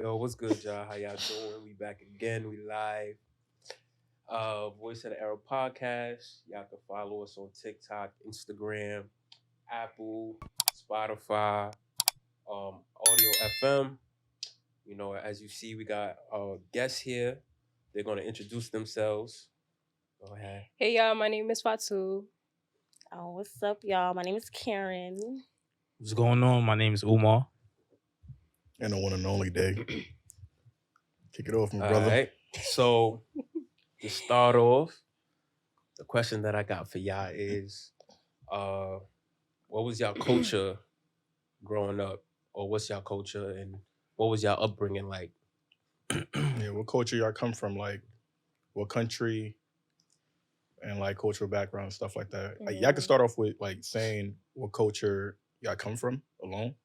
Yo, what's good, y'all? How y'all doing? We back again. We live. Voice of the Era podcast. Y'all can follow us on TikTok, Instagram, Apple, Spotify, Audio FM. You know, as you see, we got guests here. They're gonna introduce themselves. Go ahead. Hey y'all, my name is Fatu. Oh, what's up, y'all? My name is Karen. What's going on? My name is Umar. And the one and only day. Kick it off, my All brother. right. So to start off, the question that I got for y'all is, what was y'all culture growing up, or what's y'all culture, and what was y'all upbringing like? Yeah, what culture y'all come from? Like, what country, and like cultural background and stuff like that. Like, y'all can start off with like saying what culture y'all come from alone,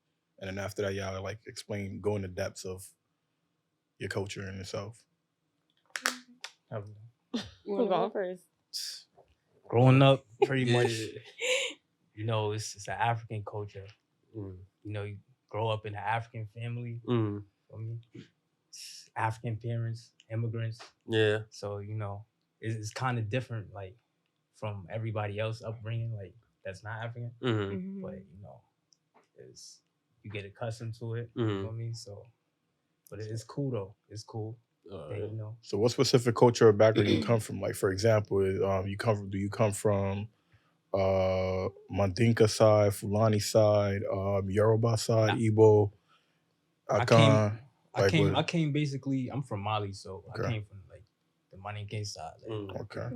and then after that, y'all like explain, go into depths of your culture in itself. Who's going first? Growing up, pretty Yeah. much, it's an African culture. Mm. You grow up in an African family. Mm. I mean, African parents, immigrants. Yeah. So, it's kind of different, like, from everybody else upbringing, like, that's not African. Mm-hmm. But, it's you get accustomed to it. Mhm. You know what I mean? So, but it's cool, though. It's cool. Alright. So, what specific culture or background you come from? Like, for example, do you come from Mandinka side, Fulani side, Yoruba side, Igbo, Akan? I came basically. I'm from Mali, so Okay. I came from like the Maninke side. Like, Okay,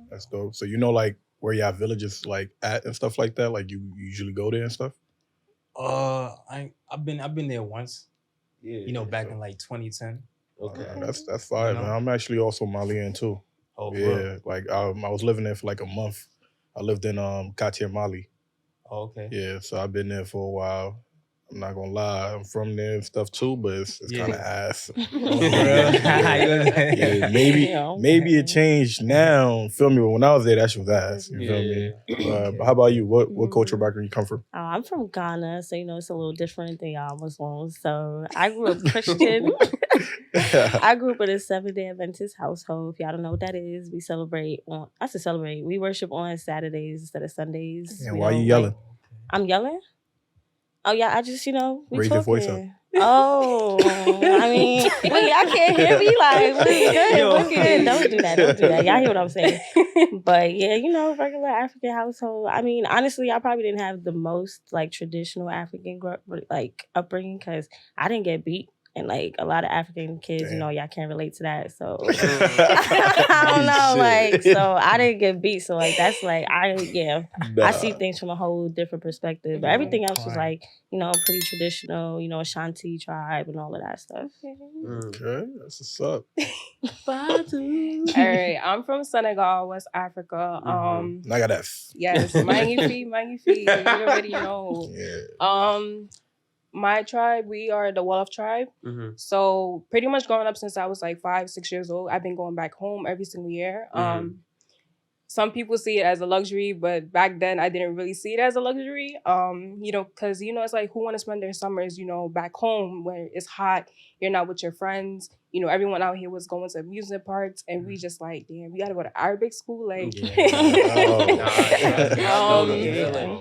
that's dope. So you know, like where y'all villages like at and stuff like that. Like you usually go there and stuff. I've been there once. Yeah. Back in like 2010. Okay. That's fine, man. I'm actually also Malian too. Oh, Yeah, bro. like I was living there for like a month. I lived in Katia, Mali. Oh, okay. Yeah, so I've been there for a while. I'm not gonna lie, I'm from there and stuff too, but it's kind of ass. Yeah, maybe it changed now. Feel me? But when I was there, that shit was ass. You feel me? But how about you? What cultural background you come from? I'm from Ghana, so it's a little different than y'all Muslims. So I grew up Christian. I grew up in a 7-day Adventist household. If y'all don't know what that is, we worship on Saturdays instead of Sundays. And why you yelling? I'm yelling? Oh yeah, I just, we raise your voice up. Oh, I mean, y'all can't hear me. Like, what's good? What's good? Don't do that. Y'all hear what I'm saying? But yeah, regular African household. I mean, honestly, I probably didn't have the most like traditional African upbringing because I didn't get beat. And like a lot of African kids, y'all can't relate to that. So I don't know, so I didn't get beat. So like that's like I see things from a whole different perspective. But everything else was like, pretty traditional, Ashanti tribe and all of that stuff. Okay, that's what's up. All right, I'm from Senegal, West Africa. I got F. Yes, Magnifique. You already know. Yeah. My tribe, we are the Wolof tribe. Mm-hmm. So pretty much growing up since I was like 5-6 years old, I've been going back home every single year. Some people see it as a luxury, but back then I didn't really see it as a luxury. Because it's like who want to spend their summers, back home where it's hot, you're not with your friends. Everyone out here was going to amusement parks, and we just like, damn, we gotta go to Arabic school. Like,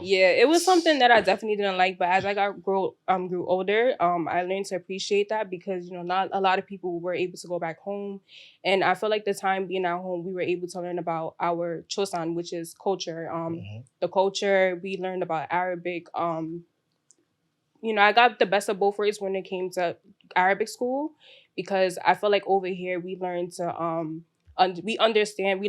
it was something that I definitely didn't like. But as I grew older, I learned to appreciate that because not a lot of people were able to go back home, and I feel like the time being at home, we were able to learn about our Chosan, which is culture. The culture we learned about Arabic. I got the best of both worlds when it came to Arabic school because I feel like over here we learned to we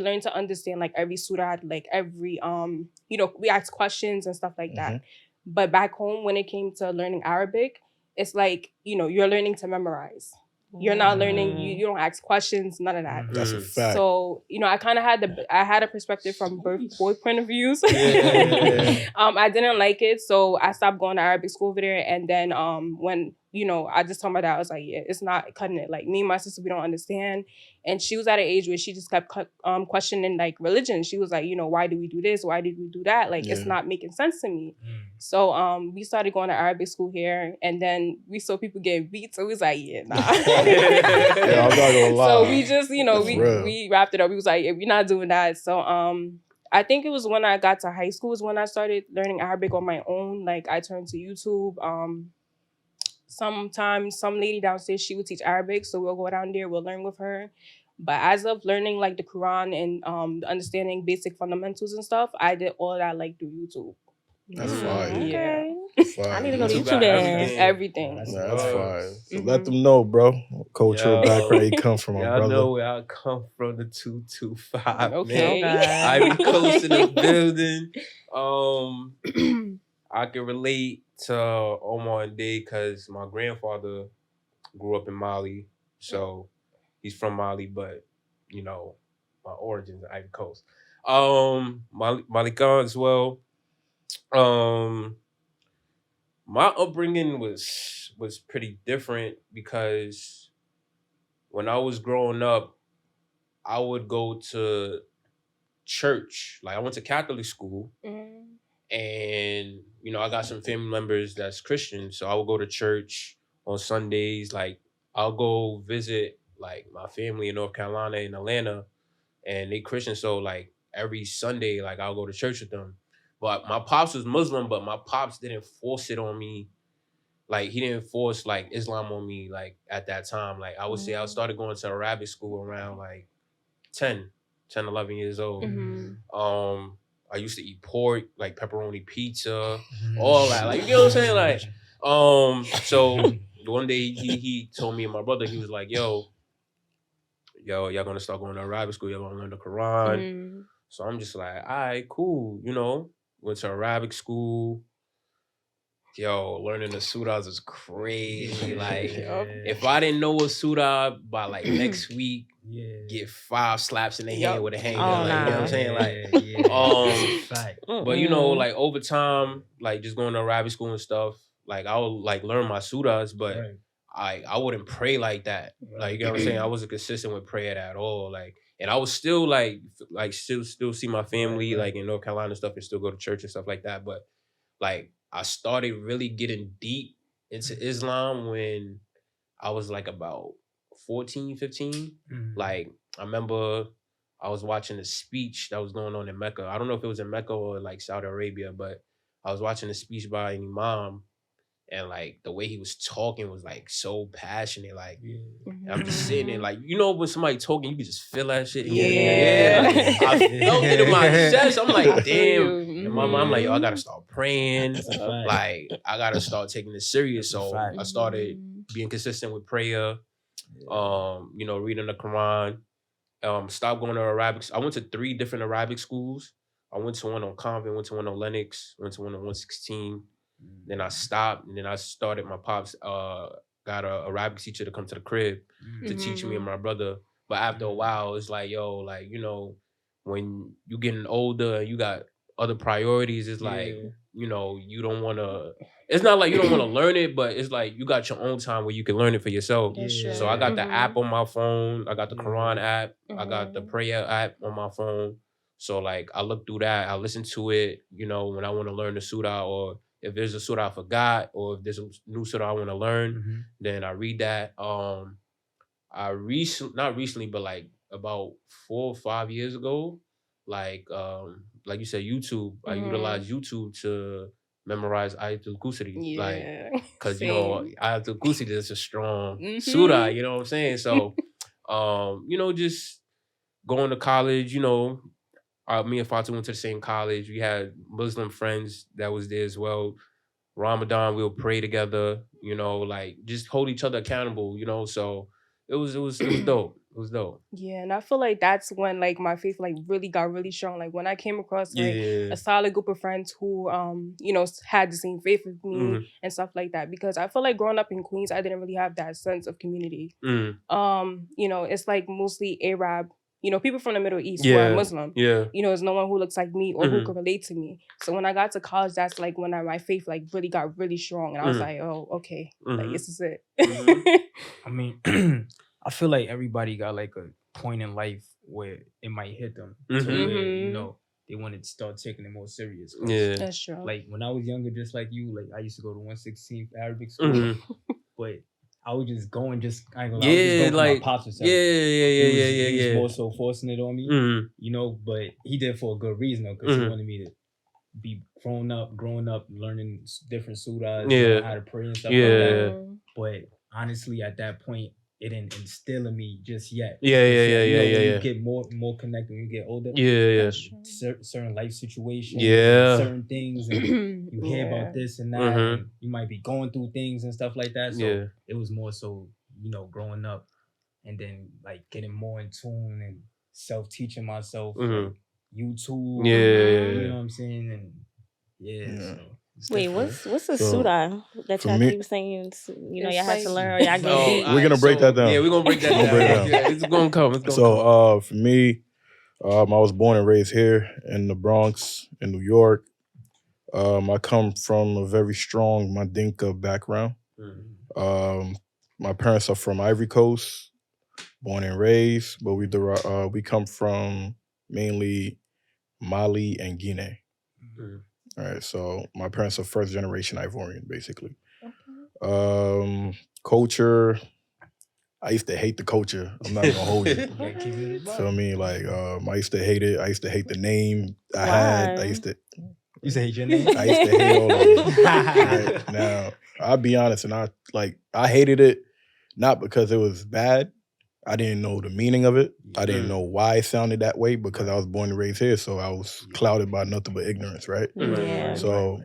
learn to understand like every surah, like every we ask questions and stuff like that. But back home when it came to learning Arabic, it's like you're learning to memorize. You're not learning. You don't ask questions. None of that. That's a fact. So I kind of had a perspective from both point of views. I didn't like it, so I stopped going to Arabic school over there. And then when I just told my dad, I was like, yeah, it's not cutting it. Like, me and my sister, we don't understand. And she was at an age where she just kept questioning, like, religion. She was like, why do we do this? Why did we do that? Like, it's not making sense to me. So we started going to Arabic school here. And then we saw people getting beat. So we was like, yeah, nah. Yeah, I'm not gonna lie. So we just, we wrapped it up. We was like, yeah, we're not doing that. So I think it was when I got to high school is when I started learning Arabic on my own. Like, I turned to YouTube. Sometimes some lady downstairs, she would teach Arabic, so we'll go down there, we'll learn with her. But as of learning like the Quran and understanding basic fundamentals and stuff, I did all that like through YouTube. That's fine. Yeah. I need to go to YouTube YouTube got then. Everything. That's fine. So Mhm. let them know, bro, what cultural background you come from, my Y'all brother. know where I come from, the 225. Okay. Man. Ivy Coast in the building. I can relate to Omar and Day because my grandfather grew up in Mali, so he's from Mali, but my origins are Ivy Coast. Malika as well. My upbringing was pretty different because when I was growing up, I would go to church. Like, I went to Catholic school. And, I got some family members that's Christian. So I would go to church on Sundays. Like, I'll go visit, like, my family in North Carolina, in Atlanta. And they Christian. So, like, every Sunday, like, I'll go to church with them. But my pops was Muslim, but my pops didn't force it on me. Like, he didn't force, like, Islam on me, like, at that time. Like, I would say I started going to Arabic school around, like, 10, 11 years old. I used to eat pork, like pepperoni pizza, all that. Like, you know what I'm saying? Like, so one day he told me and my brother, he was like, yo, y'all gonna start going to Arabic school, y'all gonna learn the Quran. So I'm just like, all right, cool, went to Arabic school. Yo, learning the surahs is crazy. Like, if I didn't know a surah by like next week, get 5 slaps in the hand with a hanger. Oh, like, you know what I'm saying? But like over time, like just going to Arabic school and stuff, like I would like learn my surahs, but I wouldn't pray like that. Like, you know what I'm saying? I wasn't consistent with prayer at all. Like, and I was still like still see my family like in North Carolina and stuff and still go to church and stuff like that. But like I started really getting deep into Islam when I was like about 14, 15. Like, I remember I was watching a speech that was going on in Mecca. I don't know if it was in Mecca or like Saudi Arabia, but I was watching a speech by an imam, and like the way he was talking was like so passionate. Like, I'm just sitting there, like, when somebody talking, you can just feel that shit. Like, I felt it in my chest. I'm like, damn. And my mom like, yo, I gotta start praying. Like, I gotta start taking this serious. So I started being consistent with prayer. Reading the Quran. Stopped going to Arabic. I went to 3 different Arabic schools. I went to one on Convent, went to one on Lennox, went to one on 116. Then I stopped, and then I started. My pops got a Arabic teacher to come to the crib to teach me and my brother. But after a while, it's like, yo, like, when you getting older and you got other priorities, it's like, you don't want to. It's not like you don't want to learn it, but it's like you got your own time where you can learn it for yourself. So I got the app on my phone. I got the Quran app. I got the prayer app on my phone. So like I look through that. I listen to it. When I want to learn the surah, or if there's a surah I forgot, or if there's a new surah I want to learn, then I read that. Not recently, but like about 4 or 5 years ago, like you said, YouTube. I utilized YouTube to memorize Ayatul Kursi. Like, because Ayatul Kursi is a strong surah. You know what I'm saying? So, just going to college. Me and Fatu went to the same college. We had Muslim friends that was there as well. Ramadan, we'll pray together. Like just hold each other accountable. So it was dope. It was dope. Yeah, and I feel like that's when like my faith like really got really strong. Like when I came across like a solid group of friends who had the same faith with me and stuff like that. Because I feel like growing up in Queens, I didn't really have that sense of community. It's like mostly Arab you know, people from the Middle East who are Muslim. Yeah. You know, there's no one who looks like me or who could relate to me. So when I got to college, that's like when my faith like really got really strong. And I was like, oh, okay. Like, this is it. I mean, I feel like everybody got like a point in life where it might hit them. To where, you know, they wanted to start taking it more serious. Yeah. That's true. Like when I was younger, just like you, like I used to go to 116th Arabic school. But I was just going, I ain't gonna lie, I was just going for my pops or something. He was more so forcing it on me, you know, but he did for a good reason though, because he wanted me to be growing up, learning different surahs, learning how to pray and stuff like that. But honestly, at that point, it didn't instill in me just yet. You get more connected when you get older. Certain life situations, certain things, and you hear about this and that, and you might be going through things and stuff like that. So it was more so, you know, growing up and then like getting more in tune and self-teaching myself, like YouTube. You know what I'm saying? And so. Wait, what's the surah that y'all keep saying? You know, y'all have to learn. Y'all get deep. We're gonna break that down. Yeah, we're gonna break that down. It's gonna come. So, for me, I was born and raised here in the Bronx, in New York. I come from a very strong Mandinka background. My parents are from Ivory Coast, born and raised, but we come from mainly Mali and Guinea. All right, so my parents are first generation Ivorian, basically. Culture, I used to hate the culture. I'm not gonna hold you. Feel me? Like, I used to hate it. I used to hate the name I had. I used to. You used to hate your name? I used to hate all of it. Right? Now, I'll be honest, and I hated it not because it was bad. I didn't know the meaning of it. I didn't know why it sounded that way because I was born and raised here, so I was clouded by nothing but ignorance, right? So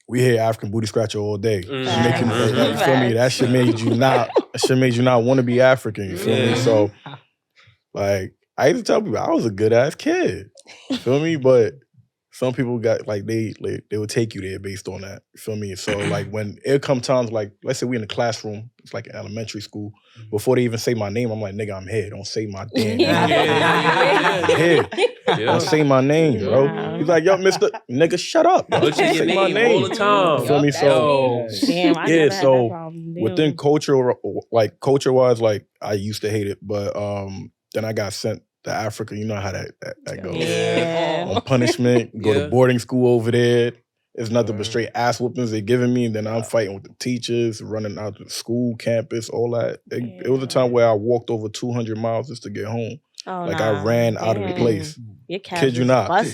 we hear African booty scratcher all day. You feel me? That shit made you not want to be African. You feel me? So, like, I used to tell people I was a good ass kid. You feel me? But some people got like they would take you there based on that. You feel me? So like when it come times like, let's say we in the classroom, it's like an elementary school. Before they even say my name, I'm like, nigga, I'm here. Don't say my damn name. I'm here. Don't say my name, bro. He's like, yo, Mr. Nigga, shut up. Don't say my name all the time. You feel me? So damn, so within culture, like culture-wise, like I used to hate it, but then I got sent to Africa. You know how that goes. On punishment, go to boarding school over there. It's nothing but straight ass whoopings they're giving me, and then I'm fighting with the teachers, running out to the school, campus, all that. It was a time where I walked over 200 miles just to get home. I ran out of the place. Your Kid you not. I was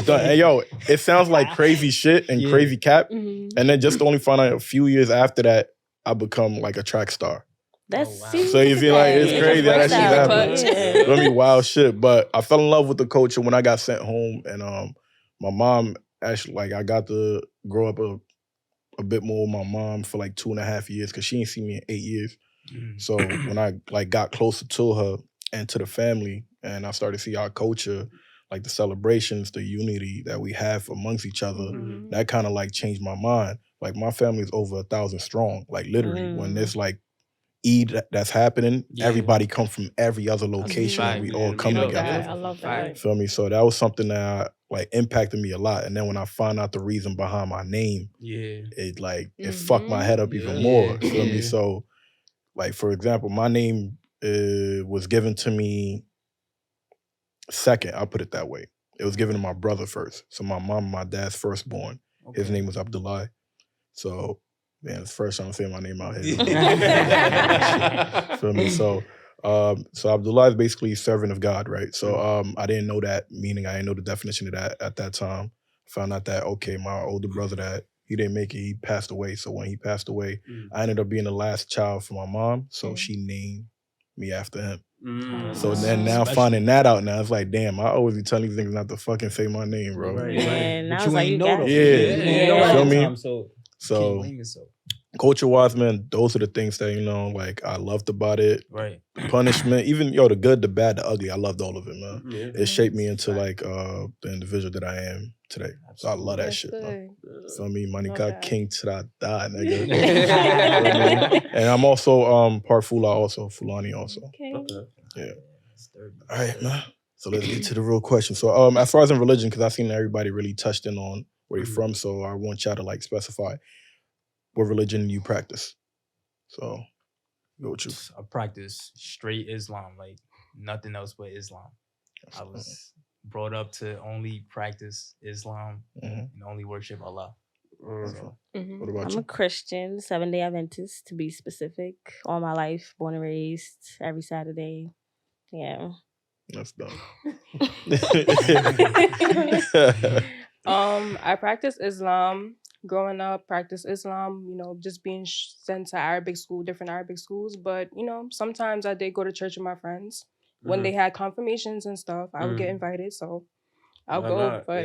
done. And yo, it sounds like crazy shit and crazy cap. And then just to only find out a few years after that, I become like a track star. That's so you feel like it's crazy that shit happened. Let me wild shit. But I fell in love with the culture when I got sent home, and my mom actually, like, I got to grow up a bit more with my mom for like 2.5 years because she didn't see me in 8 years. So when I like got closer to her and to the family, and I started to see our culture, like the celebrations, the unity that we have amongst each other, that kind of like changed my mind. Like my family is over 1,000 strong. Like literally, when there's like Eid that's happening, everybody come from every other location and we all come together. I love that. Feel me? So that was something that like impacted me a lot. And then when I found out the reason behind my name, it like it fucked my head up even more. Feel me? So like for example, my name was given to me second. I'll put it that way. It was given to my brother first. So my mom and my dad's firstborn. His name was Abdullah. So man, it's the first time I'm saying my name out here. Feel me? So Abdullah is basically servant of God, right? So I didn't know that meaning. I didn't know the definition of that at that time. Found out that, okay, my older brother, that he didn't make it, he passed away. So when he passed away, I ended up being the last child for my mom. So she named me after him. So then now finding that out now, it's like, damn, I always be telling these niggas not to fucking say my name, bro. Right. But you ain't know though. Feel me? So culture-wise, man, those are the things that, you know, like, I loved about it. Right. Punishment, even, the good, the bad, the ugly, I loved all of it, man. Yeah. It shaped me into, like, the individual that I am today. So I love that shit, man. Feel me? Manika King till I die, nigga. And I'm also part Fula also, Fulani also. Okay. Yeah. All right, man. So let's get to the real question. So as far as in religion, because I've seen everybody really touched in on where you're from, so I want y'all to like specify what religion you practice. So go with you. I practice straight Islam, like nothing else but Islam. I was brought up to only practice Islam and only worship Allah. So, what about I'm you? a Christian, 7-day Adventist to be specific. All my life, born and raised, every Saturday. Yeah. That's dumb. I practice Islam. Growing up, practice Islam, just being sent to Arabic school, different Arabic schools. But, sometimes I did go to church with my friends. When they had confirmations and stuff, I would get invited. So I'll go. But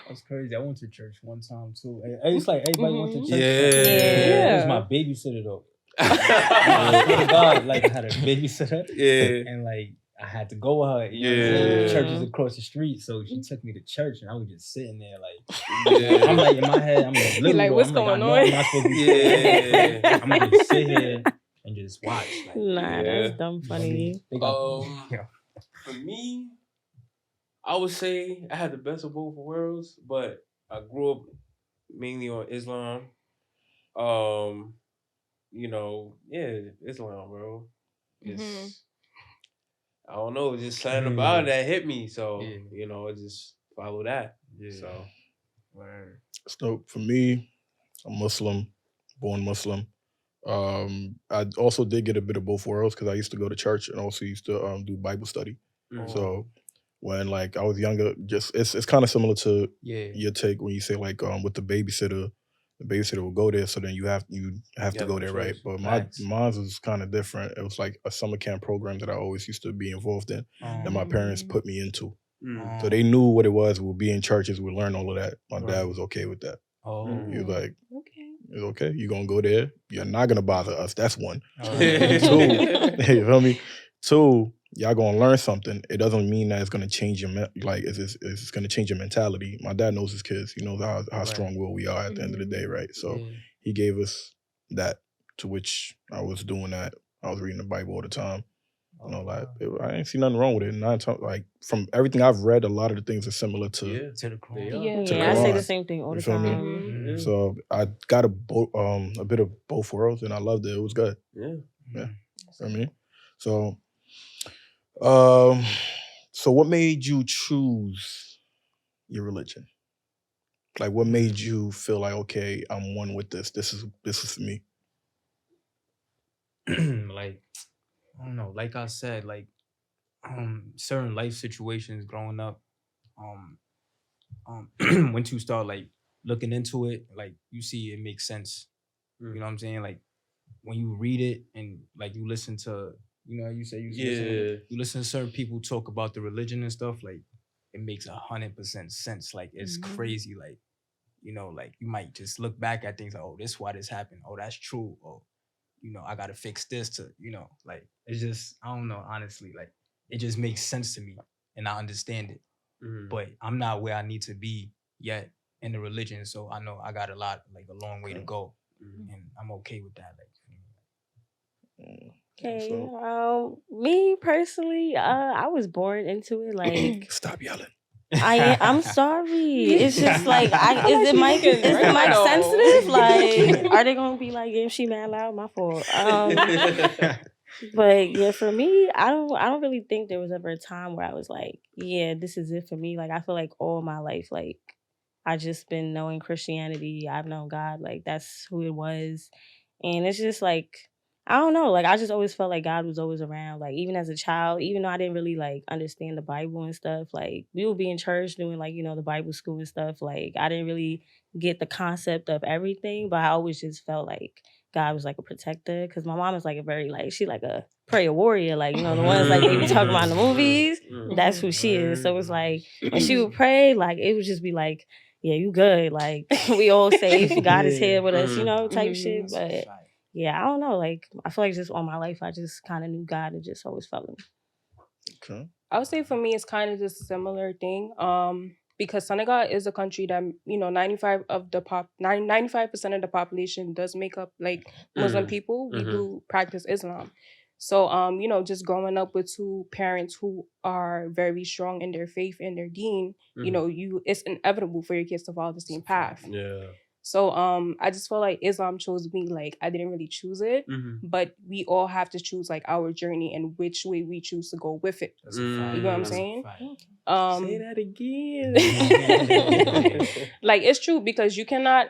that's crazy. I went to church one time too. It's like everybody went to church. Yeah. It was my babysitter though. I swear to God, like I had a babysitter. Yeah. And like I had to go with her. The church was across the street, so she took me to church, and I was just sitting there, like, I'm like in my head, I'm like, little, like, what's going on? I'm not supposed to be I'm gonna just sit here and just watch. Like, nah, that's dumb funny. For me, I would say I had the best of both worlds, but I grew up mainly on Islam. Islam, bro. It's I don't know, just something about it that hit me. So, I just follow that. Yeah. So for me, I'm Muslim, born Muslim. I also did get a bit of both worlds because I used to go to church and also used to do Bible study. So when like I was younger, just it's kind of similar to your take when you say like with the babysitter will go there, so then you have to go there, right? But mine was kind of different. It was like a summer camp program that I always used to be involved in that my parents put me into. So they knew what it was. We'll be in churches, we'll learn all of that. My dad was okay with that. He was like, it's okay. You're going to go there. You're not going to bother us. That's one. Two, you feel me? Two, y'all going to learn something. It doesn't mean that it's going to change your, it's going to change your mentality. My dad knows his kids. He knows how strong-willed we are at the end of the day, right? So he gave us that, to which I was doing that. I was reading the Bible all the time. I ain't see nothing wrong with it. Like from everything I've read, a lot of the things are similar to the Quran. I say the same thing all the time. So I got a bit of both worlds, and I loved it. It was good. Yeah. I mean, so what made you choose your religion? Like, what made you feel like, okay, I'm one with this. This is for me. Like, I don't know. Like I said, like certain life situations growing up, once you start like looking into it, like you see it makes sense. You know what I'm saying? Like when you read it and like you listen to, you listen to certain people talk about the religion and stuff, like it makes 100% sense. Like it's crazy. Like, like you might just look back at things like, oh, this is why this happened. Oh, that's true. Or, I gotta fix this to, like it's just, I don't know, honestly, like it just makes sense to me and I understand it. But I'm not where I need to be yet in the religion. So I know I got a long way to go. And I'm okay with that. Like, okay. Me personally, I was born into it. Like, stop yelling. I'm sorry. It's just like, is the mic sensitive? Like, are they gonna be like, yeah, she mad loud? My fault. But yeah, for me, I don't really think there was ever a time where I was like, yeah, this is it for me. Like, I feel like all my life, like I just been knowing Christianity. I've known God. Like that's who it was, and it's just like, I don't know. Like, I just always felt like God was always around. Like, even as a child, even though I didn't really, like, understand the Bible and stuff, like, we would be in church doing, like, the Bible school and stuff. Like, I didn't really get the concept of everything, but I always just felt like God was, like, a protector. Because my mom is, like, she, like, a prayer warrior. Like, the ones, like, they be talking about in the movies. That's who she is. So it's, like, when she would pray, like, it would just be, like, yeah, you good. Like, we all safe. God is here with us, you know, type shit. But yeah, I don't know. Like, I feel like just all my life, I just kind of knew God and just always felt him. Okay. I would say for me, it's kind of just a similar thing. Because Senegal is a country that, you know, 95% of the population does make up like Muslim people. We do practice Islam. So, you know, just growing up with two parents who are very strong in their faith and their deen, you know, it's inevitable for your kids to follow the same path. Yeah. So I just feel like Islam chose me. Like, I didn't really choose it, but we all have to choose like our journey and which way we choose to go with it. You know what I'm saying? Say that again. Like, it's true, because you cannot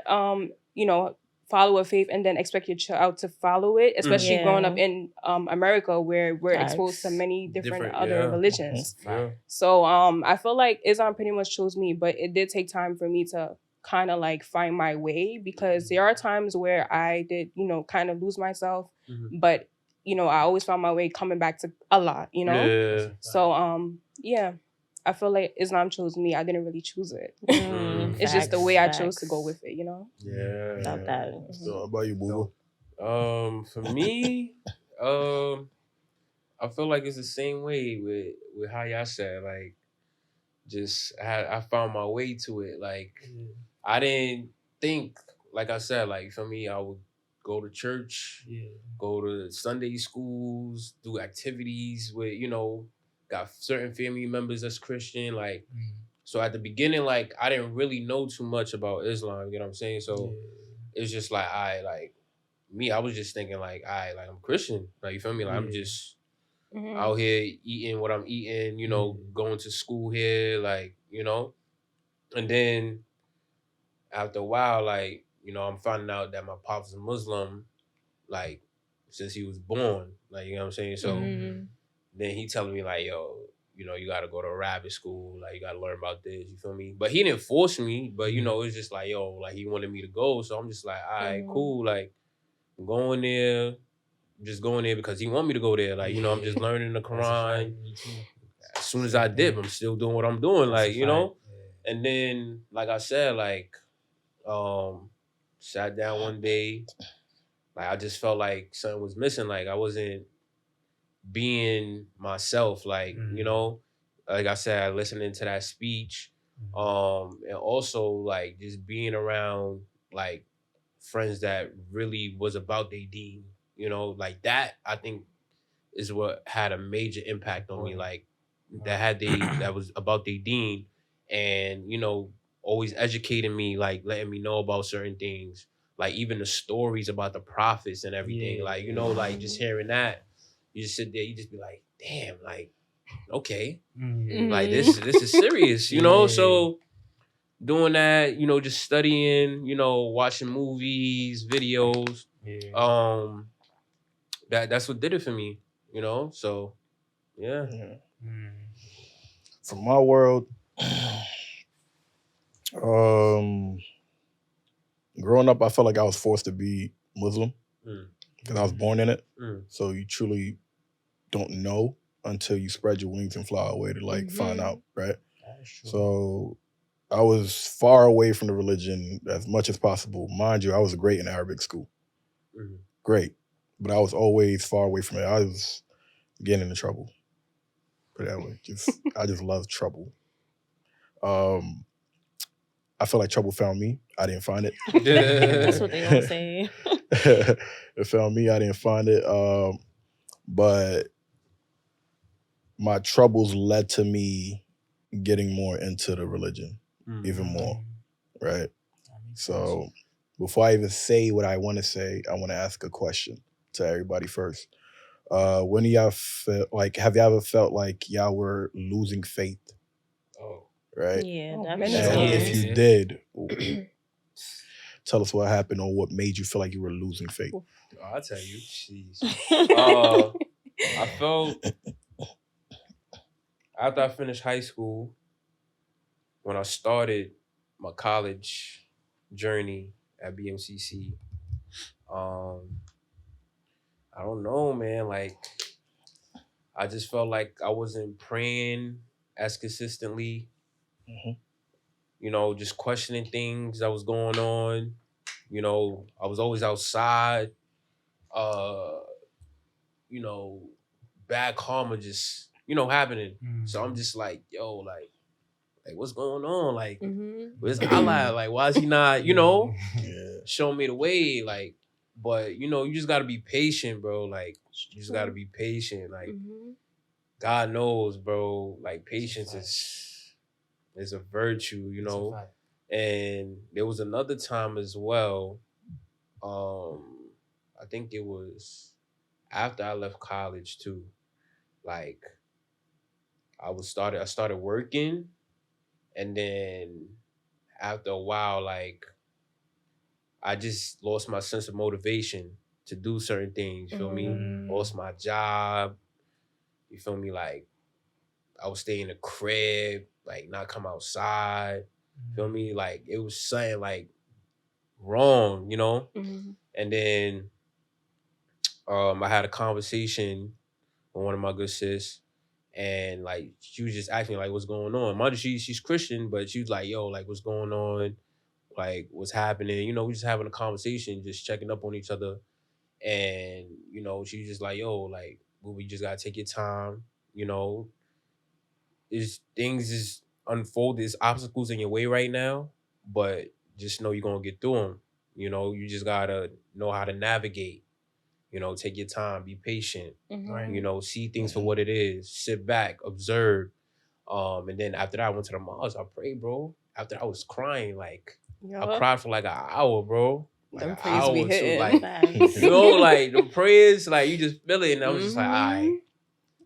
you know, follow a faith and then expect your child to follow it, especially growing up in America, where we're exposed to many different other religions. So I feel like Islam pretty much chose me, but it did take time for me to kind of like find my way, because there are times where I did, you know, kind of lose myself, but you know, I always found my way coming back to Allah, you know. So yeah, I feel like Islam chose me. I didn't really choose it. It's just the way I chose to go with it, you know. Yeah. About that. So how about you, Boo? For me, I feel like it's the same way with how y'all said. Like, just I found my way to it. Like, I didn't think, like I said, like for me, I would go to church, go to Sunday schools, do activities with, you know, got certain family members that's Christian. Like, so at the beginning, like, I didn't really know too much about Islam. You know what I'm saying? So it's just like I was just thinking like I'm Christian. Like, you feel me? Like, I'm just out here eating what I'm eating. You know, going to school here. Like, you know, and then after a while, like, you know, I'm finding out that my pops is Muslim, like, since he was born. Like, you know what I'm saying? So then he telling me like, yo, you know, you got to go to Arabic school. Like, you got to learn about this. You feel me? But he didn't force me. But, you know, it's just like, yo, like, he wanted me to go. So I'm just like, all right, cool. Like, I'm going there. Just going there because he want me to go there. Like, you know, I'm just learning the Quran. As soon as I dip, I'm still doing what I'm doing. Like, you know? And then, like I said, like, sat down one day. Like, I just felt like something was missing. Like, I wasn't being myself. Like, you know, like I said, listening to that speech, and also like just being around like friends that really was about their deen. You know, like that I think is what had a major impact on me. Like, that was about their deen, and you know, always educating me, like letting me know about certain things, like even the stories about the prophets and everything. Like, you know, like just hearing that, you just sit there, you just be like, damn, like, okay, like this is serious, you know. So doing that, you know, just studying, you know, watching movies, videos, that's what did it for me, you know. So yeah. From my world, growing up, I felt like I was forced to be Muslim because I was born in it. So you truly don't know until you spread your wings and fly away to like find out, right? So I was far away from the religion as much as possible. Mind you, I was great in Arabic school. Great. But I was always far away from it. I was getting into trouble. Put it that way. I just love trouble. I feel like trouble found me. I didn't find it. That's what they all say. It found me. I didn't find it. But my troubles led to me getting more into the religion, even more, right? So before I even say what I want to say, I want to ask a question to everybody first. When do y'all feel like, have y'all ever felt like y'all were losing faith? Right? Yeah, definitely. And if you did, tell us what happened or what made you feel like you were losing faith. I'll tell you. Jeez. I felt after I finished high school, when I started my college journey at BMCC, I don't know, man. Like, I just felt like I wasn't praying as consistently. just questioning things that was going on. I was always outside. Bad karma just, happening. So I'm just like, yo, like what's going on? Like, where's Allah? Like, why is he not, showing me the way? Like, but you just gotta be patient, bro. Like, you just gotta be patient. Like, God knows, bro. Like, patience is a virtue, And there was another time as well. I think it was after I left college too. Like, I started working, and then after a while, like, I just lost my sense of motivation to do certain things. You feel me? Lost my job. You feel me? Like, I would stay in the crib, like not come outside. Feel me? Like, it was something like wrong, And then I had a conversation with one of my good sis, and like she was just asking like what's going on. Mind you, she's Christian, but she was like, yo, like what's going on? Like what's happening? We just having a conversation, just checking up on each other. And, she was just like, yo, like, well, we just gotta take your time, things is unfolded, there's obstacles in your way right now, but just know you're gonna get through them. You just gotta know how to navigate. Take your time, be patient. Right. See things for what it is. Sit back, observe. And then after that, I went to the mosque. I prayed, bro. After I was crying, like I cried for like an hour, bro. Like an hour or two, like like the prayers, like you just feel it, and I was just like, all right.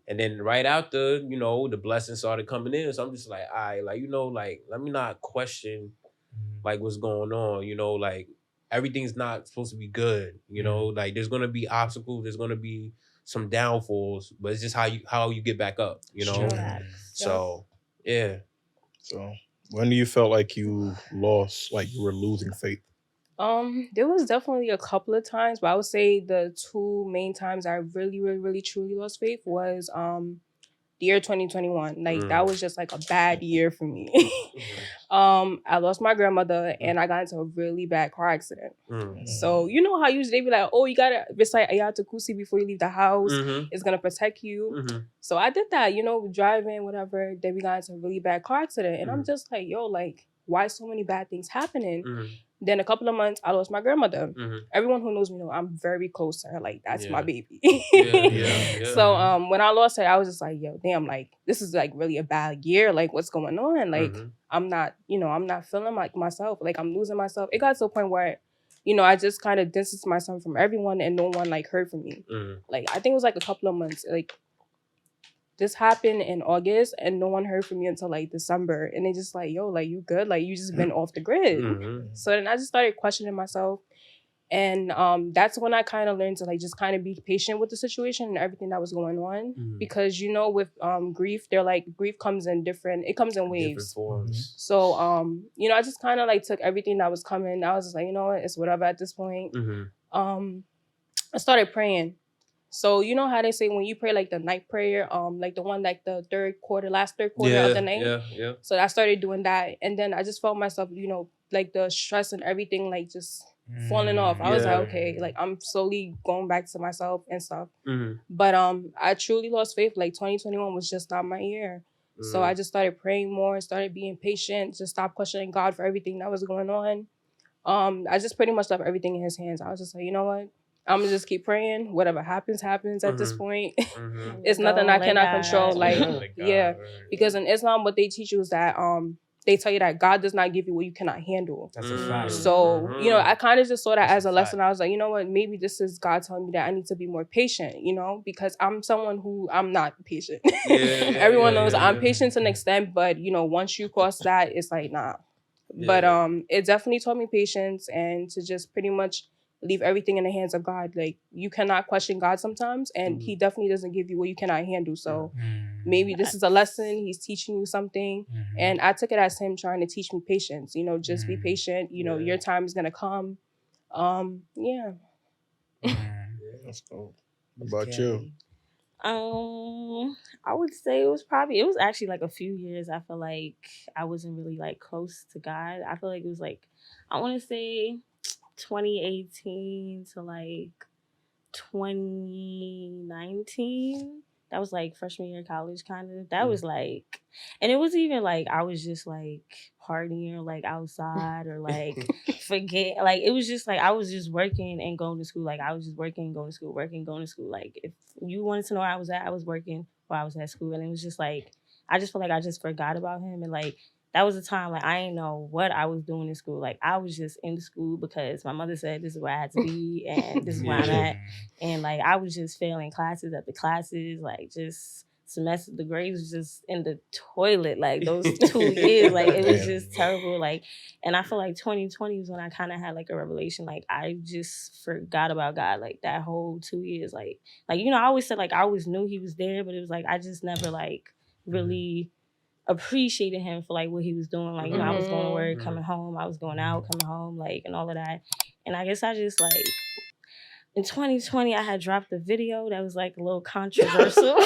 And then right after, the blessings started coming in, so I'm just like, all right, like like let me not question like what's going on, like everything's not supposed to be good, like there's gonna be obstacles, there's gonna be some downfalls, but it's just how you get back up, Sure. So yeah. So when do you felt like you lost, like you were losing faith? There was definitely a couple of times, but I would say the two main times I really, really, really truly lost faith was the year 2021. Like that was just like a bad year for me. I lost my grandmother and I got into a really bad car accident. So you know how usually they be like, oh, you gotta recite Ayatul Kursi before you leave the house. It's gonna protect you. So I did that, driving, whatever. Then we got into a really bad car accident. And I'm just like, yo, like, why so many bad things happening? Then a couple of months, I lost my grandmother. Everyone who knows me knows I'm very close to her. Like, that's my baby. So when I lost her, I was just like, yo, damn, like, this is like really a bad year. Like, what's going on? Like, I'm not feeling like myself. Like, I'm losing myself. It got to a point where, I just kind of distanced myself from everyone and no one like heard from me. Like, I think it was like a couple of months. Like, this happened in August and no one heard from me until like December. And they just like, yo, like, you good? Like, you just been off the grid. So then I just started questioning myself. And that's when I kind of learned to like just kind of be patient with the situation and everything that was going on. Because, with grief, they're like, grief comes in it comes in waves. Forms. So, I just kind of like took everything that was coming. I was just like, you know what, it's whatever at this point. I started praying. So you know how they say when you pray like the night prayer, like the one like the last third quarter of the night. Yeah. So I started doing that, and then I just felt myself, like the stress and everything, like just falling off. I was like, okay, like I'm slowly going back to myself and stuff. But I truly lost faith. Like 2021 was just not my year. So I just started praying more, started being patient, just stopped questioning God for everything that was going on. I just pretty much left everything in His hands. I was just like, you know what? I'm gonna just keep praying. Whatever happens at this point. It's nothing I cannot control. Like, because in Islam, what they teach you is that they tell you that God does not give you what you cannot handle. That's a fact. So, I kind of just saw that as a lesson. I was like, you know what? Maybe this is God telling me that I need to be more patient, because I'm someone who I'm not patient. Everyone knows I'm patient to an extent, but, once you cross that, it's like, nah. But it definitely taught me patience and to just pretty much leave everything in the hands of God. Like, you cannot question God sometimes, and He definitely doesn't give you what you cannot handle. So maybe this is a lesson. He's teaching you something. And I took it as Him trying to teach me patience. Just be patient. Your time is gonna come. That's dope. What about you? I would say it was actually like a few years. I feel like I wasn't really like close to God. I feel like it was like, I want to say 2018 to like 2019. That was like freshman year of college, kind of. That was like, and it was even like I was just like partying, like outside, or like forget, like it was just like I was just working and going to school. Like I was just working, going to school, working, going to school. Like if you wanted to know where I was working while I was at school, and it was just like I just feel like I just forgot about him, and like that was a time like I didn't know what I was doing in school. Like I was just in school because my mother said this is where I had to be and this is where I'm at. And like I was just failing classes after classes, like just semester, the grades was just in the toilet, like those 2 years, like it was just terrible. Like, and I feel like 2020 was when I kind of had like a revelation. Like I just forgot about God, like that whole 2 years. Like you know, I always said like I always knew he was there, but it was like I just never like really appreciated him for like what he was doing. Like, you know, I was going to work, coming home, I was going out, coming home, like, and all of that. And I guess I just like in 2020 I had dropped a video that was like a little controversial.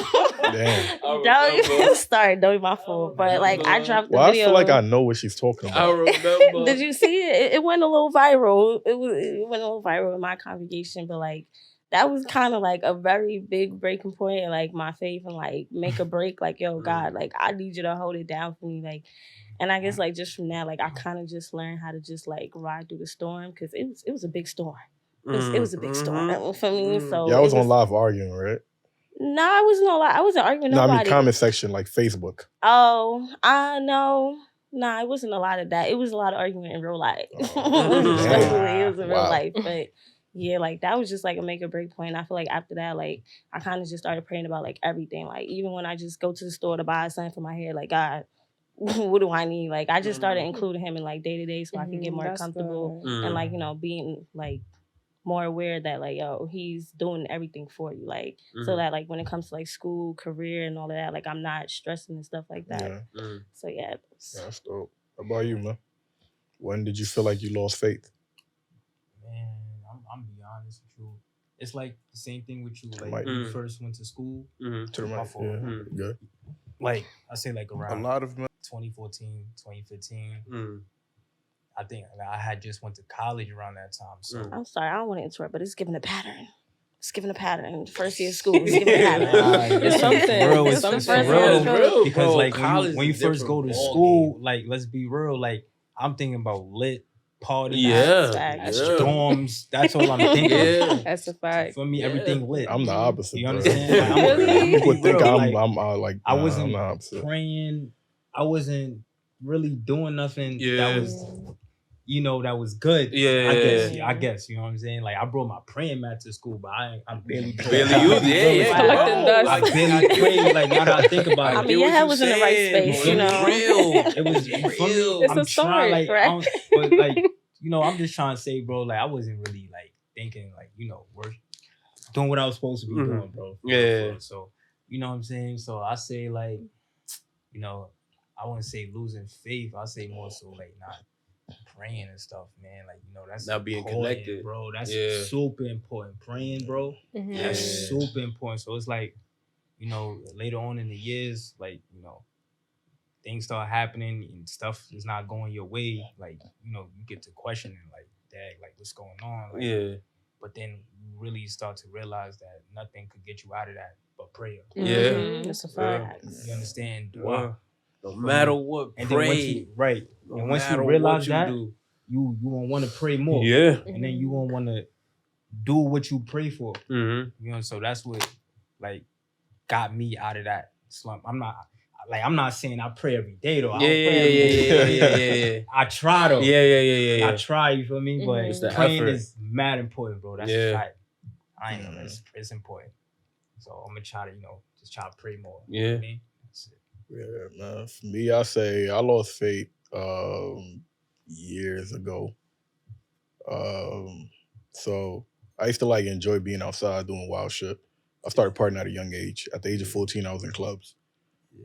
Don't start, don't be my fault. But like I dropped the video. I feel like I know what she's talking about. I remember. Did you see it? It went a little viral. It went a little viral in my congregation, but like that was kind of like a very big breaking point in like my faith, and like make a break. Like, yo, God, like I need you to hold it down for me. Like, and I guess like just from that, like I kind of just learned how to just like ride through the storm, because it was a big storm. It was a big storm for me. So yeah, I was on live arguing, right? No, I wasn't on live. I wasn't arguing with nobody. I mean comment section, like Facebook. Oh, no. Nah, it wasn't a lot of that. It was a lot of arguing in real life. Especially it was in real life. But yeah, like that was just like a make or break point. I feel like after that, like I kind of just started praying about like everything. Like even when I just go to the store to buy something for my hair, like God, what do I need? Like I just started including him in like day to day so I can get more comfortable and like, you know, being like more aware that like, yo, he's doing everything for you. Like so that like when it comes to like school, career and all of that, like I'm not stressing and stuff like that. Yeah. So yeah. That's dope. How about you, man? When did you feel like you lost faith? Man, I'm be honest with you. It's like the same thing with you. Like when you first went to school. To the mic. Good. Like I say like around a lot of 2014, 2015. I think I had just went to college around that time. So I'm sorry, I don't want to interrupt, but it's giving a pattern. It's giving a pattern. First year of school, it's giving a pattern. It's something. Real, it's real. Because like when you first go to school, like let's be real, like I'm thinking about lit parties, dorms. That's all I'm thinking. That's a fact. For me, everything lit. I'm the opposite. You understand? Like, people think I'm like I wasn't praying. I wasn't really doing nothing that was, you know, that was good. I guess, you know what I'm saying? Like I brought my praying mat to school, but I barely prayed. Collecting dust. I barely prayed. Like now that I think about it, I mean, your head was in the right space, you know. It was real. It's a story, like, right? But like, you know, I'm just trying to say, bro, like I wasn't really like thinking, like, you know, doing what I was supposed to be doing, bro. Yeah. So, you know what I'm saying? So I say like, you know, I wouldn't say losing faith. I say more so like not praying and stuff, man. Like, you know, that's not being connected, bro. That's super important. Praying, bro. That's super important. So it's like, you know, later on in the years, like, you know, things start happening and stuff is not going your way. Like, you know, you get to questioning like, dang, like what's going on? Like, but then you really start to realize that nothing could get you out of that but prayer. That's a fact. You understand? No matter what, and pray. And once you realize that, you won't want to pray more. And then you won't want to do what you pray for. You know, so that's what like got me out of that slump. I'm not saying I pray every day though. Yeah. I try though. Yeah. I try, you feel me? But it's the praying effort. is mad important, bro. That's a fact. I ain't know it's important. So I'm gonna try to, you know, just try to pray more. You know what I mean? Yeah, man. For me, I say I lost faith years ago. So I used to like enjoy being outside doing wild shit. I started partying at a young age. At the age of 14, I was in clubs.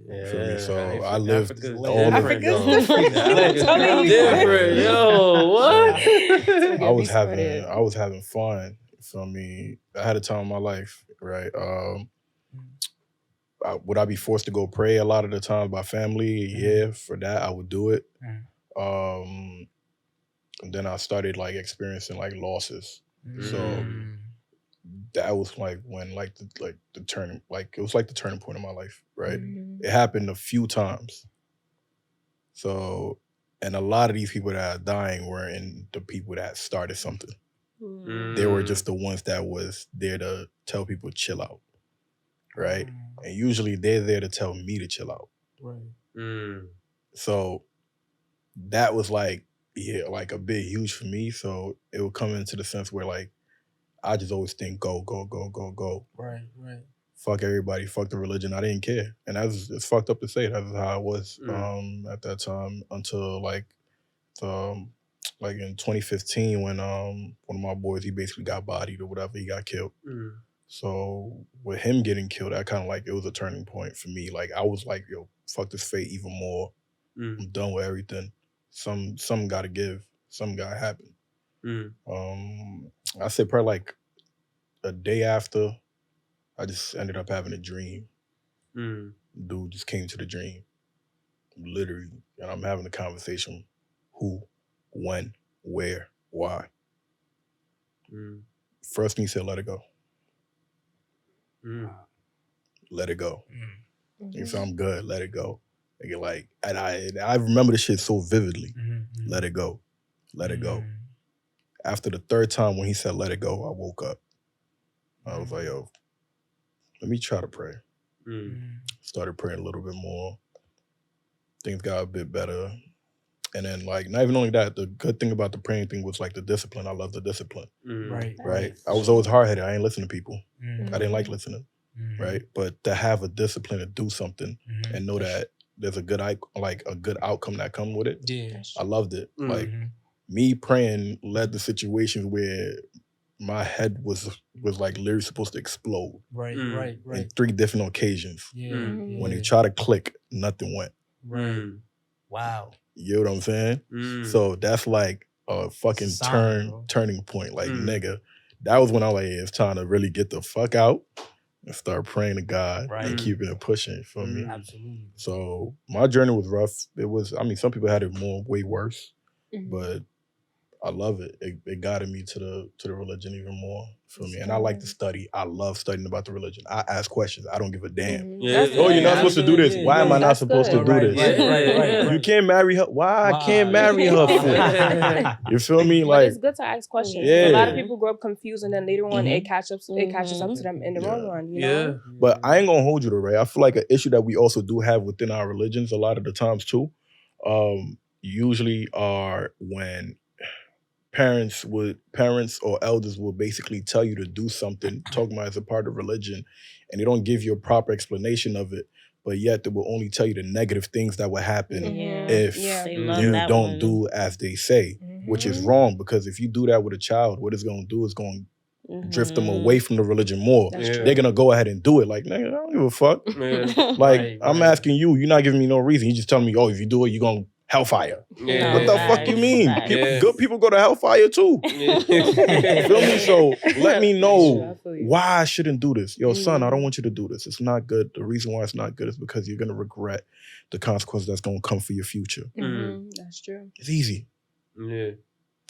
Yeah. So I lived different. Yo, what? I was having fun. You feel me? I had a time in my life, right? would I be forced to go pray a lot of the time by family? Yeah, for that I would do it. And then I started like experiencing like losses. So that was like when the turning, like it was like the turning point of my life, right? It happened a few times. So, and a lot of these people that are dying weren't the people that started something. They were just the ones that was there to tell people chill out, right? And usually they're there to tell me to chill out. Right. So that was like, like a big huge for me. So it would come into the sense where like, I just always think go, go, go, go, go. Right. Fuck everybody, fuck the religion. I didn't care. And it's fucked up to say that's how I was at that time until like in 2015 when one of my boys, he basically got bodied or whatever, he got killed. So with him getting killed, I kind of like, it was a turning point for me. Like I was like, yo, fuck this fate even more. I'm done with everything. Something gotta give. Something gotta happen. I said probably like a day after, I just ended up having a dream. Dude just came to the dream. Literally. And I'm having a conversation. Who, when, where, why. First thing he said, let it go. Let it go. You said, I'm good, let it go. Like, and I remember this shit so vividly. Let it go. Let it go. After the third time when he said let it go, I woke up. I was like, yo, let me try to pray. Started praying a little bit more. Things got a bit better. And then like, not even only that, the good thing about the praying thing was like the discipline. I love the discipline. Right. I was always hard-headed. I ain't listen to people. I didn't like listening. Right. But to have a discipline to do something and know that there's a good outcome that come with it. Yeah. I loved it. Like me praying led to situations where my head was like literally supposed to explode. Right. In 3 different occasions. Yeah. When they try to click, nothing went. Wow. You know what I'm saying? So that's like a fucking turning point. Like nigga, that was when I was like, it's time to really get the fuck out and start praying to God and keeping it pushing, for me. Absolutely. So my journey was rough. It was, I mean, some people had it way worse, but I love it. It guided me to the religion even more, for me. And I like to study. I love studying about the religion. I ask questions. I don't give a damn. You're not supposed to do this. Why am I not supposed to do this? Right. You can't marry her. Why I can't marry her for? You feel me? Like, it's good to ask questions. Yeah. A lot of people grow up confused, and then later on it catches up to them in the long run. You know? But I ain't gonna hold you to Ray. I feel like an issue that we also do have within our religions a lot of the times too, usually are when parents or elders will basically tell you to do something, talking about as a part of religion, and they don't give you a proper explanation of it, but yet they will only tell you the negative things that will happen if you don't do as they say, which is wrong, because if you do that with a child, what it's going to do is going to drift them away from the religion more. They're going to go ahead and do it. Like, nigga, I don't give a fuck. Like, I'm asking you, you're not giving me no reason. You just telling me, oh, if you do it, you're going to hellfire. What the fuck you mean? Good people go to hellfire too. Feel me? So let me know why I shouldn't do this. Yo, son, I don't want you to do this. It's not good. The reason why it's not good is because you're going to regret the consequences that's going to come for your future. That's true. It's easy. Yeah.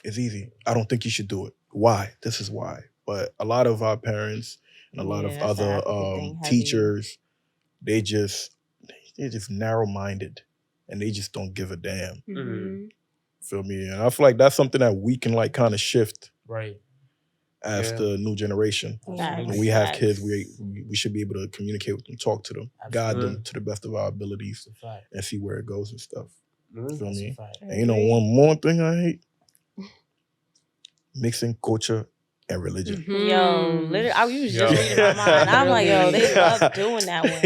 It's easy. I don't think you should do it. Why? This is why. But a lot of our parents and a lot of other teachers, they're just narrow-minded. And they just don't give a damn. Feel me? And I feel like that's something that we can like kind of shift as the new generation. When we have kids, we should be able to communicate with them, talk to them, guide them to the best of our abilities, and see where it goes and stuff. Feel me? And you know, one more thing I hate? Mixing culture and religion. Yo, literally, I was just reading my mind. I'm like, yo, they love doing that one.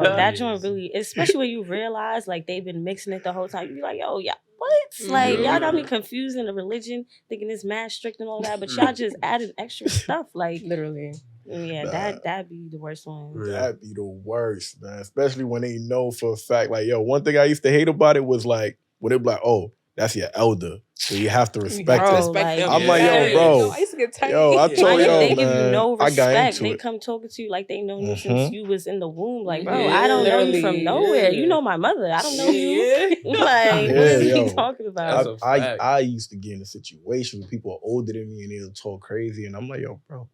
That joint really, especially when you realize like they've been mixing it the whole time. You be like, yo, yeah, what? Like, y'all got me confused in the religion, thinking it's mad strict and all that, but y'all just added extra stuff. Like, literally. Yeah, that'd be the worst one. That'd be the worst, man. Especially when they know for a fact, like, yo, one thing I used to hate about it was like, when they be like, oh, that's your elder. So you have to respect Bro, it. like, I'm like, yo, bro. I used to get tight. Yo, I told y'all, they give you man, no I got respect. into They it. come talking to you like they know you since you was in the womb. Like, bro, Yeah, I don't know you literally, from nowhere. yeah. You know my mother. I don't know you. Yeah. Like, Yeah, what is yo. he talking about? I used to get in a situation where people are older than me and they'll talk crazy, and I'm like, yo, bro,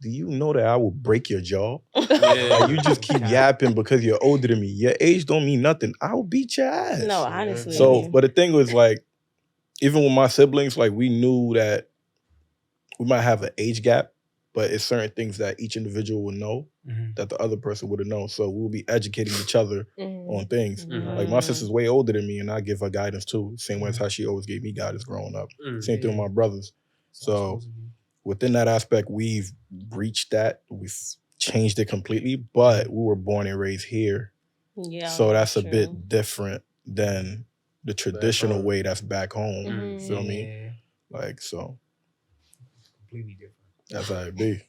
do you know that I will break your jaw? Like, you just keep yapping because you're older than me. Your age don't mean nothing. I'll beat your ass. No, honestly. So, but the thing was, like, even with my siblings, like, we knew that we might have an age gap, but it's certain things that each individual would know that the other person wouldn't know. So we'll be educating each other on things. Like, my sister's way older than me, and I give her guidance too. Same way as how she always gave me guidance growing up. Same thing with my brothers. So within that aspect, we've reached that. We've changed it completely, but we were born and raised here. Yeah. So that's a bit different than the traditional way that's back home. Feel me? Like, so. Completely different. That's how it be.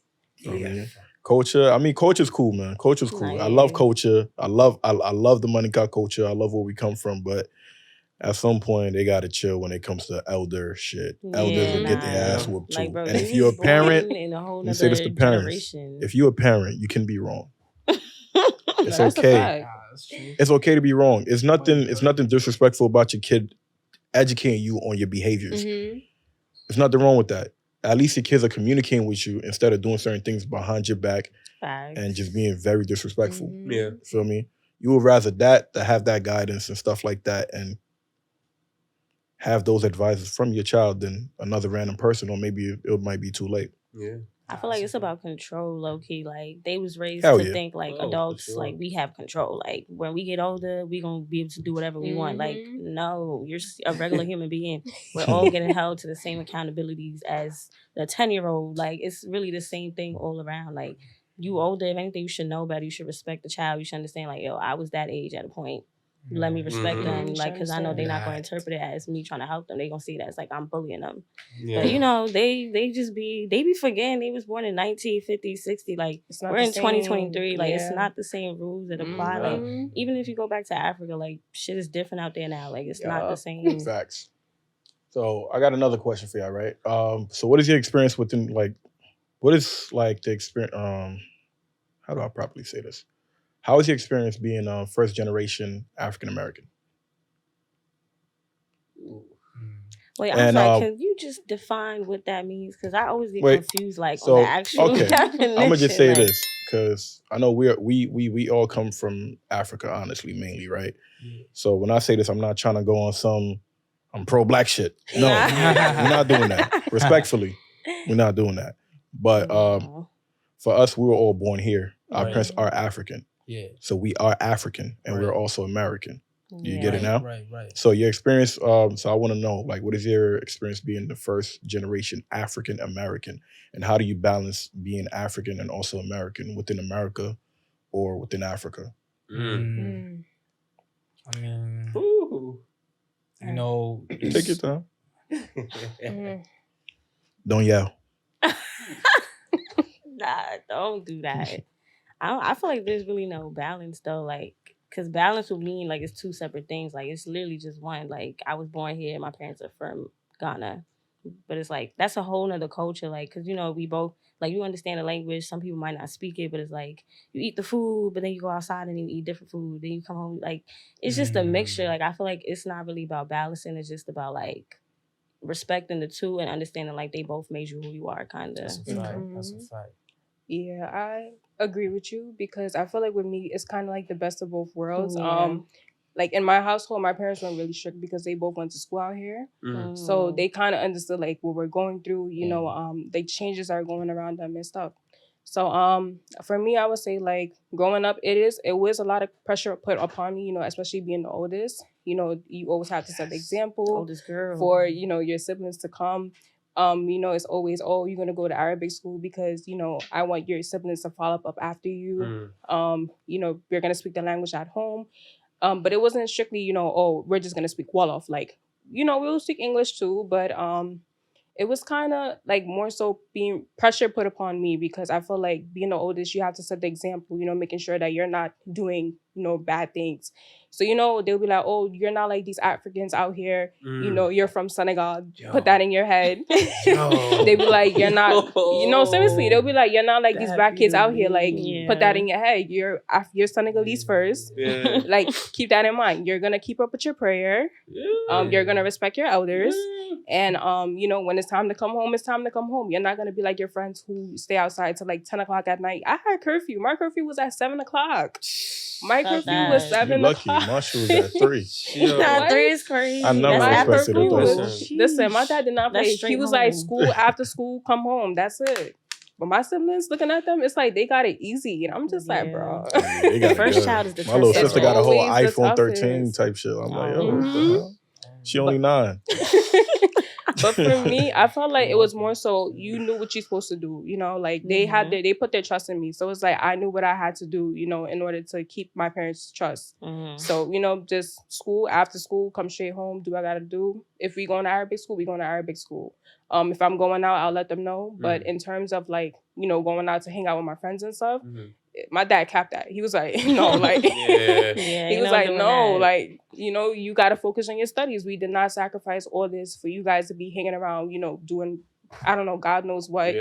Culture's cool, man. Culture's cool. Nice. I love culture. I love the Monica culture. I love where we come from, but at some point they gotta chill when it comes to elder shit. Elders will get their ass whooped too. Like, bro, and if you're a parent, let me say this to parents. If you're a parent, you can be wrong. It's okay. It's okay to be wrong. It's nothing disrespectful about your kid educating you on your behaviors. There's nothing wrong with that. At least your kids are communicating with you instead of doing certain things behind your back and just being very disrespectful. Yeah. Feel me? You would rather that to have that guidance and stuff like that and have those advices from your child than another random person, or maybe it might be too late. Yeah. I feel like it's about control, low key. Like, they was raised to think like adults, like, we have control. Like, when we get older, we gonna be able to do whatever we want. Like, no, you're a regular human being. We're all getting held to the same accountabilities as the 10-year-old. Like, it's really the same thing all around. Like, you older, if anything, you should know better. You should respect the child. You should understand, like, yo, I was that age at a point. Let me respect them, like, because I know they're not going to interpret it as me trying to help them. They're going to see it as, like, I'm bullying them. Yeah. But, you know, they be forgetting they was born in 1950, 60. Like, we're in 2023. Like, it's not the same rules that apply. Like, even if you go back to Africa, like, shit is different out there now. Like, it's not the same. Facts. So, I got another question for y'all, right? So, what is your experience within, like, what is, like, the experience, how do I properly say this? How is your experience being first generation African American? Wait, I'm sorry. Can you just define what that means? Because I always get confused, like, on the actual definition. I'm gonna just say this because I know we all come from Africa, honestly, mainly, right? So when I say this, I'm not trying to go on some I'm pro-black shit. No, we're not doing that. Respectfully, we're not doing that. But for us, we were all born here. Our parents are African. Yeah. So we are African and we're also American. You get it now? Right. So your experience, so I want to know, like, what is your experience being the first generation African American? And how do you balance being African and also American within America or within Africa? I mean, you know, take your time. Don't yell. Nah, don't do that. I feel like there's really no balance though, like, because balance would mean like it's two separate things. Like, it's literally just one. Like, I was born here, my parents are from Ghana, but it's like that's a whole nother culture. Like, because you know we both like you understand the language. Some people might not speak it, but it's like you eat the food, but then you go outside and you eat different food. Then you come home, like it's just a mixture. Like, I feel like it's not really about balancing. It's just about like respecting the two and understanding like they both made you who you are, kind of. That's a fact. That's a fact. Yeah, I agree with you because I feel like with me, it's kind of like the best of both worlds. Yeah. Like in my household, my parents weren't really strict because they both went to school out here. So they kind of understood like what we're going through, you know, the changes are going around them and stuff. So for me, I would say like growing up, it was a lot of pressure put upon me, you know, especially being the oldest. You know, you always have to set the example Oldest girl. for, you know, your siblings to come. You know, it's always, you're going to go to Arabic school because, you know, I want your siblings to follow up after you. You know, we're going to speak the language at home. But it wasn't strictly, you know, we're just going to speak Wolof. Like, you know, we will speak English too, but it was kind of like more so being pressure put upon me because I feel like being the oldest, you have to set the example, you know, making sure that you're not doing, you know, bad things. So, they'll be like, oh, you're not like these Africans out here. You're from Senegal. Yo. Put that in your head. They be like, you're not, seriously, they'll be like, you're not like these black kids out here. Like, put that in your head. You're Senegalese first. Yeah. Like, keep that in mind. You're going to keep up with your prayer. You're going to respect your elders. And, when it's time to come home, it's time to come home. You're not going to be like your friends who stay outside till like 10 o'clock at night. I had curfew. My curfew was at 7 o'clock. My curfew was 7 o'clock. My shit was at 3. Nah, 3 is crazy. I never respected it though. Listen, my dad did not play. He was like, school, after school, come home. That's it. But my siblings, looking at them, it's like they got it easy. And I'm just like, bro. The first child is the toughest. My little sister got a whole Always the iPhone 13 type shit. I'm like, yo, what the hell? She only 9. But for me, I felt like it was more so you knew what you're supposed to do. Like they put their trust in me. So it's like I knew what I had to do, in order to keep my parents' trust. So, just school, after school, come straight home, do what I gotta do. If we going to Arabic school, we going to Arabic school. If I'm going out, I'll let them know. But in terms of like, going out to hang out with my friends and stuff, my dad capped that. He was like, no, like, he was like, no, like, you got to focus on your studies. We did not sacrifice all this for you guys to be hanging around, doing, I don't know, God knows what,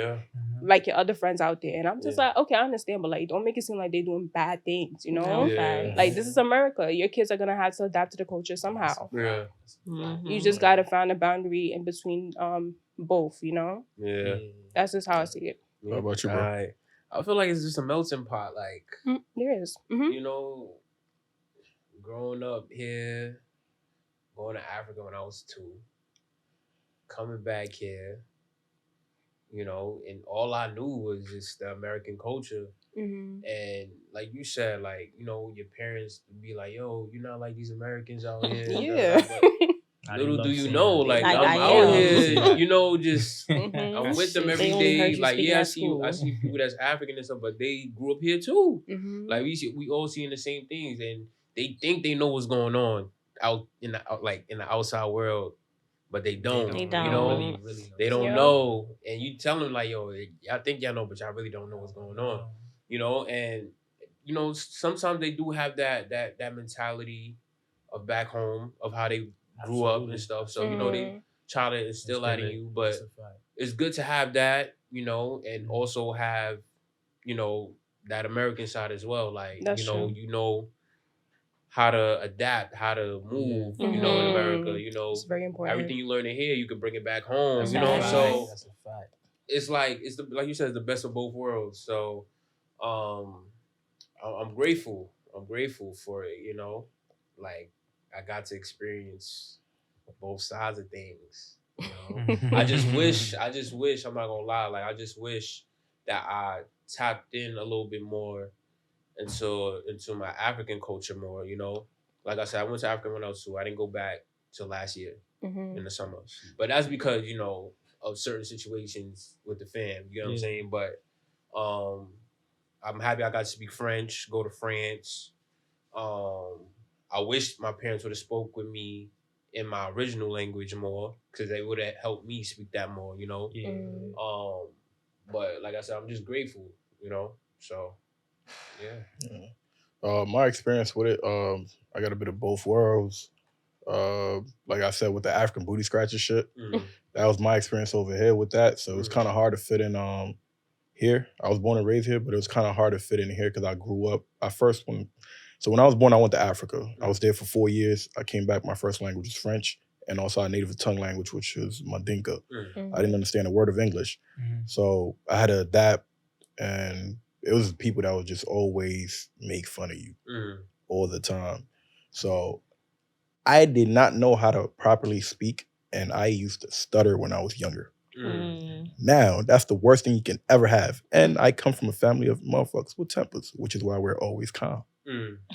like your other friends out there. And I'm just like, okay, I understand, but like, don't make it seem like they're doing bad things, Like, this is America. Your kids are going to have to adapt to the culture somehow. You just got to find a boundary in between both, Yeah. That's just how I see it. How about you, bro? I feel like it's just a melting pot. Like, there is. Growing up here, going to Africa when I was 2, coming back here, and all I knew was just the American culture. And like you said, like, your parents would be like, yo, you're not like these Americans out here. Yeah. Little do you know, like I'm out here, just I'm with them every day. Like, I see people that's African and stuff, but they grew up here too. Like we all seeing the same things, and they think they know what's going on out in the outside world, but they don't. They don't. They don't know, and you tell them like, yo, I think y'all know, but y'all really don't know what's going on. And sometimes they do have that mentality of back home of how they grew up and stuff. So, they try to instill that in you. But it's good to have that, and also have, that American side as well. Like, That's true. you know how to adapt, how to move, in America. It's very important. Everything you learn in here, you can bring it back home, That's so That's a fact. it's like, like you said, it's the best of both worlds. So I'm grateful. I'm grateful for it, like, I got to experience both sides of things. I just wish, I'm not gonna lie, like, I just wish that I tapped in a little bit more into my African culture more, Like I said, I went to Africa when I was 2. I didn't go back till last year in the summer. But that's because, of certain situations with the fam, you know what I'm saying? But I'm happy I got to speak French, go to France. I wish my parents would have spoke with me in my original language more, because they would have helped me speak that more, But like I said, I'm just grateful, So, yeah. My experience with it, I got a bit of both worlds. Like I said, with the African booty scratcher shit, that was my experience over here with that. So it was kind of hard to fit in here. I was born and raised here, but it was kind of hard to fit in here because I grew up. When I was born, I went to Africa. I was there for 4 years. I came back. My first language was French, and also I native tongue language, which was Mandinka. I didn't understand a word of English. So I had to adapt, and it was people that would just always make fun of you all the time. So I did not know how to properly speak, and I used to stutter when I was younger. Now, that's the worst thing you can ever have. And I come from a family of motherfuckers with tempers, which is why we're always calm.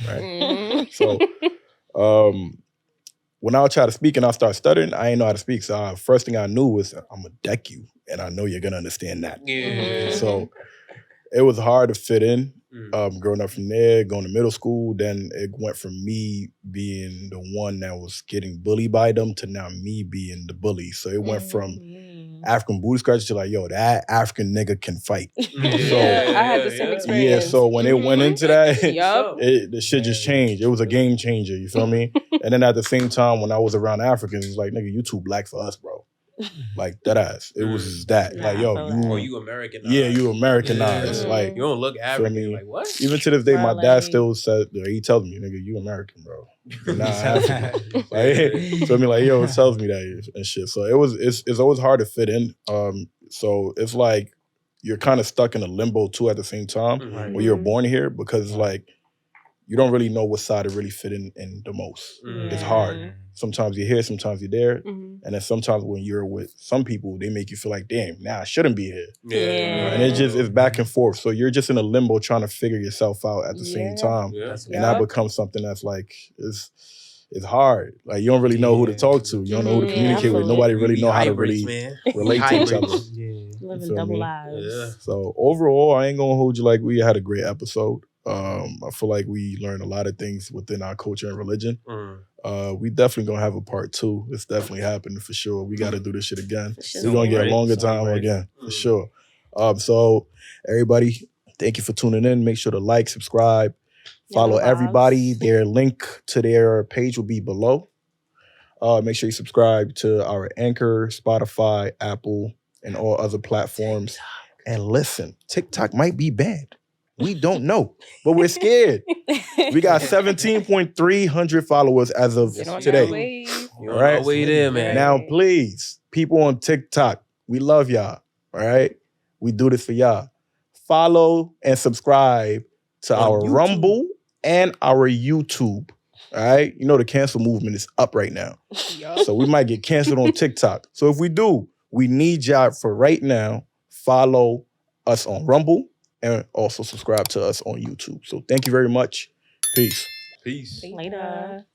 Right? So when I would try to speak and I start stuttering, I didn't know how to speak. So first thing I knew was, I'm going to deck you, and I know you're going to understand that. So it was hard to fit in. Growing up from there, going to middle school, then it went from me being the one that was getting bullied by them to now me being the bully. So it went from African booty scratchers, you're like, yo, that African nigga can fight. I had the same experience. Yeah, so when it went into that, Yup. the shit just changed. It was a game changer, you feel me? And then at the same time, when I was around Africans, it's like, nigga, you too black for us, bro. Like, that ass. It was that. Like, yo, you Americanized. Yeah, you Americanized. Like, you don't look African. Like, what? Even to this day, my dad still said, he tells me, nigga, you American, bro. You're not African. Like, so I mean, like, yo, it tells me that and shit. So it's always hard to fit in. So it's like you're kind of stuck in a limbo too at the same time when you're born here, because like you don't really know what side to really fit in the most. It's hard. Sometimes you're here, sometimes you're there. And then sometimes when you're with some people, they make you feel like, damn, I shouldn't be here. And it's back and forth. So you're just in a limbo trying to figure yourself out at the same time. And that becomes something that's like, it's hard. Like, you don't really know who to talk to. You don't know who to communicate with. Nobody really know how to really relate to each other. Living double lives. So overall, I ain't gonna hold you. Like, we had a great episode. I feel like we learned a lot of things within our culture and religion. We definitely gonna have a part 2. It's definitely happening for sure. We got to do this shit again. We're gonna get a longer time again for sure. So everybody, thank you for tuning in. Make sure to like, subscribe, follow everybody. Their link to their page will be below. Make sure you subscribe to our Anchor, Spotify, Apple, and all other platforms. And listen, TikTok might be banned. We don't know, but we're scared. We got 17,300 followers as of today. All right, way there, man. Now, please, people on TikTok, we love y'all. All right, we do this for y'all. Follow and subscribe to our YouTube. Rumble and our YouTube. All right, you know the cancel movement is up right now, so we might get canceled on TikTok. So if we do, we need y'all for right now. Follow us on Rumble. And also subscribe to us on YouTube. So thank you very much. Peace. Peace. Later.